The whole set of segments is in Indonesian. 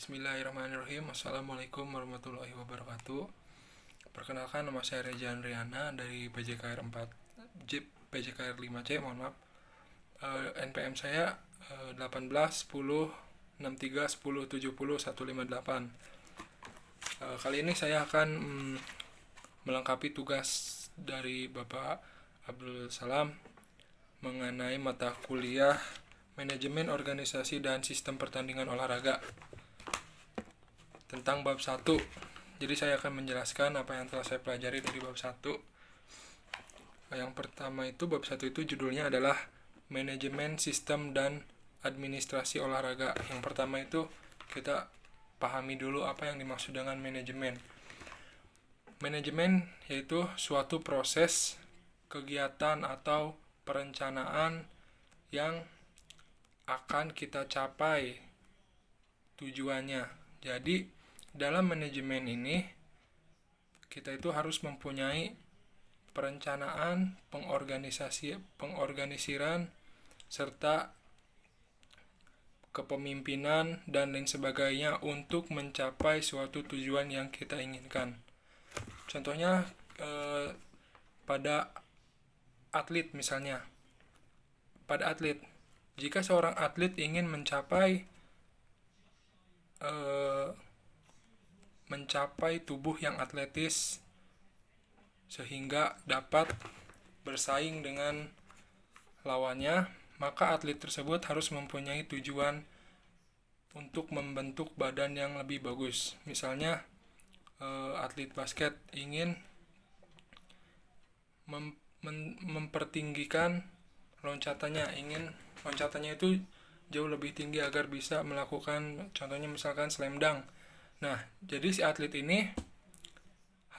Bismillahirrahmanirrahim. Assalamualaikum warahmatullahi wabarakatuh. Perkenalkan, nama saya Reza Andriana dari PJKR 4 JIP PJKR 5C, mohon maaf. NPM saya 18 10 63 10 70 158. Kali ini saya akan melengkapi tugas dari Bapak Abdul Salam mengenai mata kuliah Manajemen Organisasi dan Sistem Pertandingan Olahraga tentang bab 1. Jadi saya akan menjelaskan apa yang telah saya pelajari dari bab 1. Yang pertama itu, bab 1 itu judulnya adalah Manajemen Sistem dan Administrasi Olahraga. Yang pertama itu kita pahami dulu apa yang dimaksud dengan manajemen. Manajemen yaitu suatu proses, kegiatan atau perencanaan yang akan kita capai tujuannya. Jadi dalam manajemen ini kita itu harus mempunyai perencanaan, pengorganisiran, serta kepemimpinan dan lain sebagainya untuk mencapai suatu tujuan yang kita inginkan. Contohnya pada atlet misalnya. Pada atlet, jika seorang atlet ingin mencapai tubuh yang atletis sehingga dapat bersaing dengan lawannya, maka atlet tersebut harus mempunyai tujuan untuk membentuk badan yang lebih bagus. Misalnya atlet basket ingin mempertinggikan loncatannya itu jauh lebih tinggi agar bisa melakukan, contohnya misalkan slam dunk. Nah, jadi si atlet ini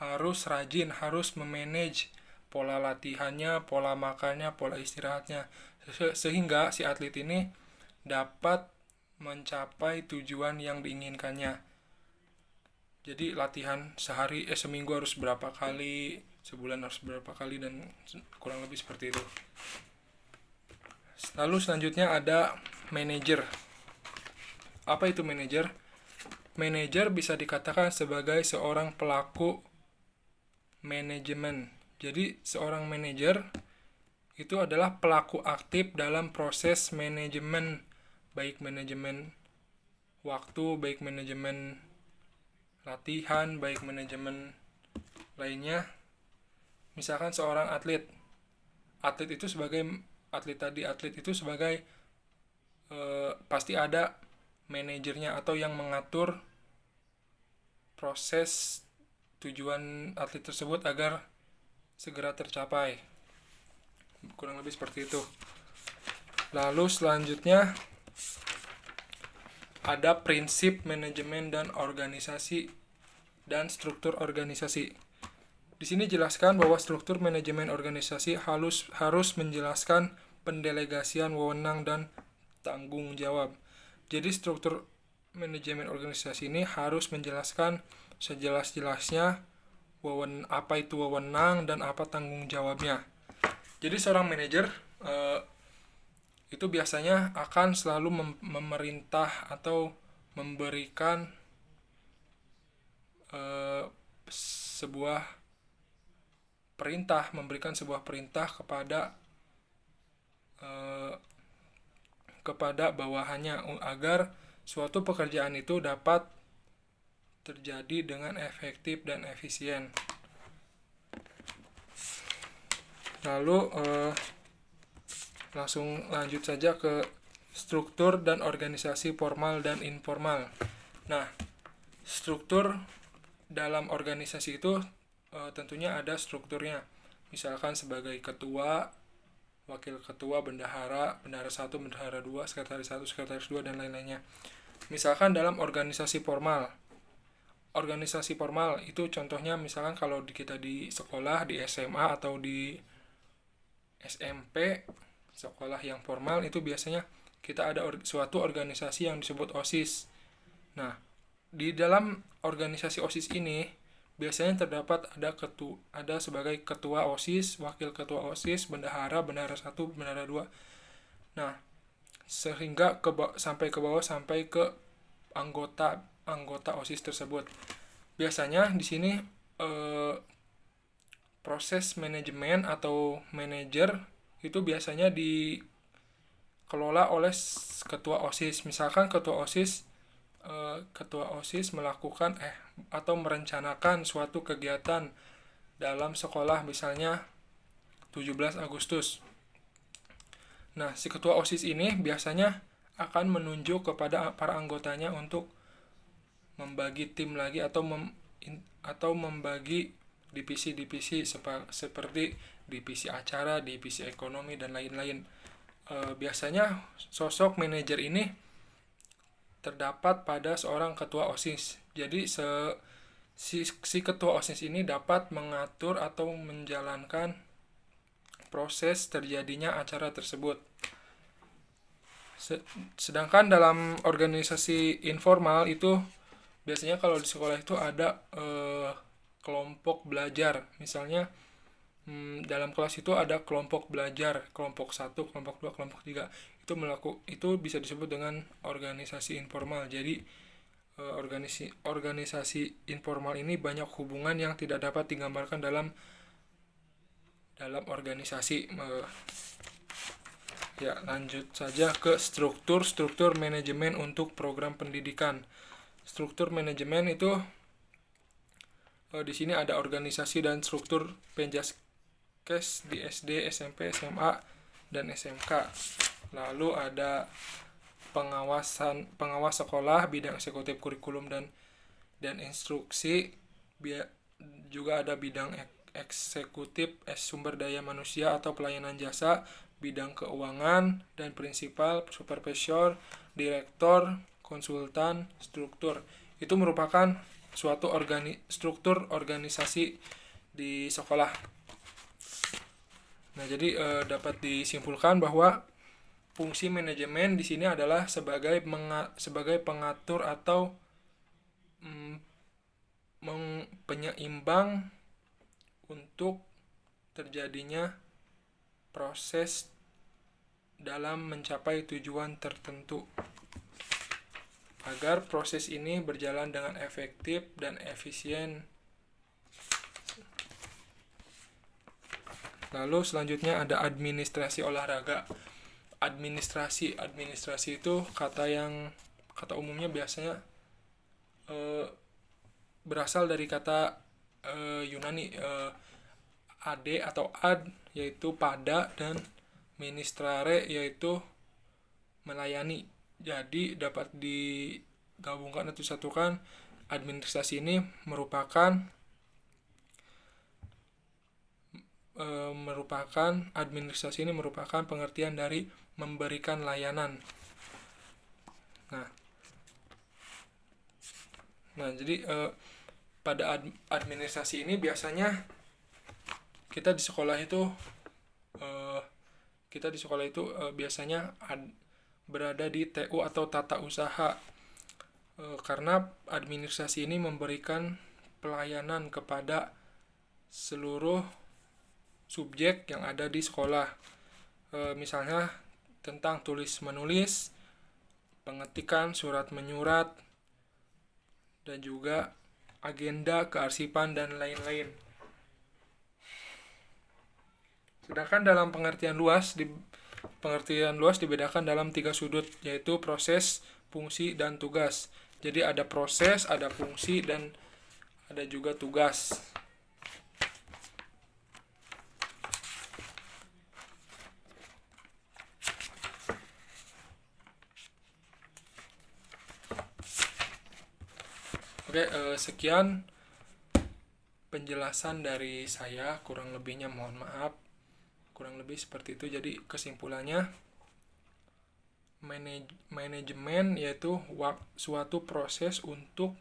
harus rajin, harus memanage pola latihannya, pola makannya, pola istirahatnya, sehingga si atlet ini dapat mencapai tujuan yang diinginkannya. Jadi latihan seminggu harus berapa kali, sebulan harus berapa kali, dan kurang lebih seperti itu. Lalu selanjutnya ada manajer. Apa itu manajer? Manajer bisa dikatakan sebagai seorang pelaku manajemen. Jadi seorang manajer itu adalah pelaku aktif dalam proses manajemen, baik manajemen waktu, baik manajemen latihan, baik manajemen lainnya. Misalkan seorang atlet itu sebagai atlet itu sebagai pasti ada manajernya atau yang mengatur proses tujuan atlet tersebut agar segera tercapai. Kurang lebih seperti itu. Lalu selanjutnya ada prinsip manajemen dan organisasi dan struktur organisasi. Di sini jelaskan bahwa struktur manajemen organisasi harus menjelaskan pendelegasian wewenang dan tanggung jawab. Jadi struktur manajemen organisasi ini harus menjelaskan sejelas-jelasnya apa itu wewenang dan apa tanggung jawabnya. Jadi seorang manajer itu biasanya akan selalu memerintah atau memberikan sebuah perintah kepada bawahannya agar suatu pekerjaan itu dapat terjadi dengan efektif dan efisien. Lalu langsung lanjut saja ke struktur dan organisasi formal dan informal. Nah, struktur dalam organisasi itu tentunya ada strukturnya. Misalkan sebagai ketua, wakil ketua, bendahara 1, bendahara 2, sekretaris 1, sekretaris 2, dan lain-lainnya. Misalkan dalam organisasi formal. Organisasi formal itu contohnya misalkan kalau kita di sekolah, di SMA atau di SMP, sekolah yang formal itu biasanya kita ada suatu organisasi yang disebut OSIS. Nah, di dalam organisasi OSIS ini biasanya terdapat ada sebagai ketua OSIS, wakil ketua OSIS, bendahara 1, bendahara 2. Nah, sehingga sampai ke bawah sampai ke anggota anggota OSIS tersebut. Biasanya di sini proses manajemen atau manajer itu biasanya dikelola oleh ketua OSIS. Misalkan ketua OSIS melakukan atau merencanakan suatu kegiatan dalam sekolah, misalnya 17 Agustus. Nah, si ketua OSIS ini biasanya akan menunjuk kepada para anggotanya untuk membagi tim lagi atau membagi divisi-divisi seperti divisi acara, divisi ekonomi, dan lain-lain. Biasanya sosok manajer ini terdapat pada seorang ketua OSIS. Jadi si ketua OSIS ini dapat mengatur atau menjalankan proses terjadinya acara tersebut. Sedangkan dalam organisasi informal itu biasanya kalau di sekolah itu ada kelompok belajar. Misalnya dalam kelas itu ada kelompok belajar, kelompok 1, kelompok 2, kelompok 3. Itu bisa disebut dengan organisasi informal. Jadi organisasi informal ini banyak hubungan yang tidak dapat digambarkan dalam organisasi. Ya, lanjut saja ke struktur manajemen untuk program pendidikan. Struktur manajemen itu di sini ada organisasi dan struktur Penjaskes di SD, SMP, SMA, dan SMK. Lalu ada pengawas sekolah, bidang eksekutif kurikulum dan instruksi. Juga ada bidang eksekutif sumber daya manusia atau pelayanan jasa, bidang keuangan, dan prinsipal, supervisor, direktor, konsultan, struktur. Itu merupakan suatu struktur organisasi di sekolah. Nah, jadi dapat disimpulkan bahwa fungsi manajemen di sini adalah sebagai pengatur atau penyeimbang untuk terjadinya proses dalam mencapai tujuan tertentu, agar proses ini berjalan dengan efektif dan efisien. Lalu selanjutnya ada administrasi olahraga. Administrasi itu kata umumnya biasanya berasal dari kata Yunani ad atau ad, yaitu pada, dan ministrare yaitu melayani. Jadi dapat digabungkan atau disatukan, administrasi ini merupakan pengertian dari memberikan layanan. Nah, jadi pada administrasi ini biasanya kita di sekolah itu biasanya berada di TU atau tata usaha, karena administrasi ini memberikan pelayanan kepada seluruh subjek yang ada di sekolah. Misalnya tentang tulis menulis, pengetikan, surat menyurat, dan juga agenda, kearsipan, dan lain-lain. Sedangkan dalam pengertian luas dibedakan dalam 3 sudut, yaitu proses, fungsi, dan tugas. Jadi ada proses, ada fungsi, dan ada juga tugas. Oke, sekian penjelasan dari saya, kurang lebihnya mohon maaf. Kurang lebih seperti itu. Jadi kesimpulannya, manajemen yaitu suatu proses untuk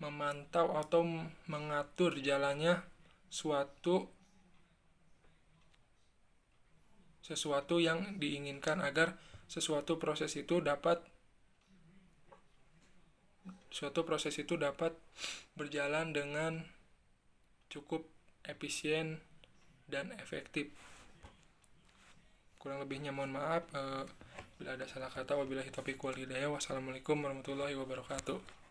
memantau atau mengatur jalannya sesuatu yang diinginkan, agar suatu proses itu dapat berjalan dengan cukup efisien dan efektif. Kurang lebihnya mohon maaf. Bila ada salah kata, wabillahi taufiq wal hidayah. Wassalamualaikum warahmatullahi wabarakatuh.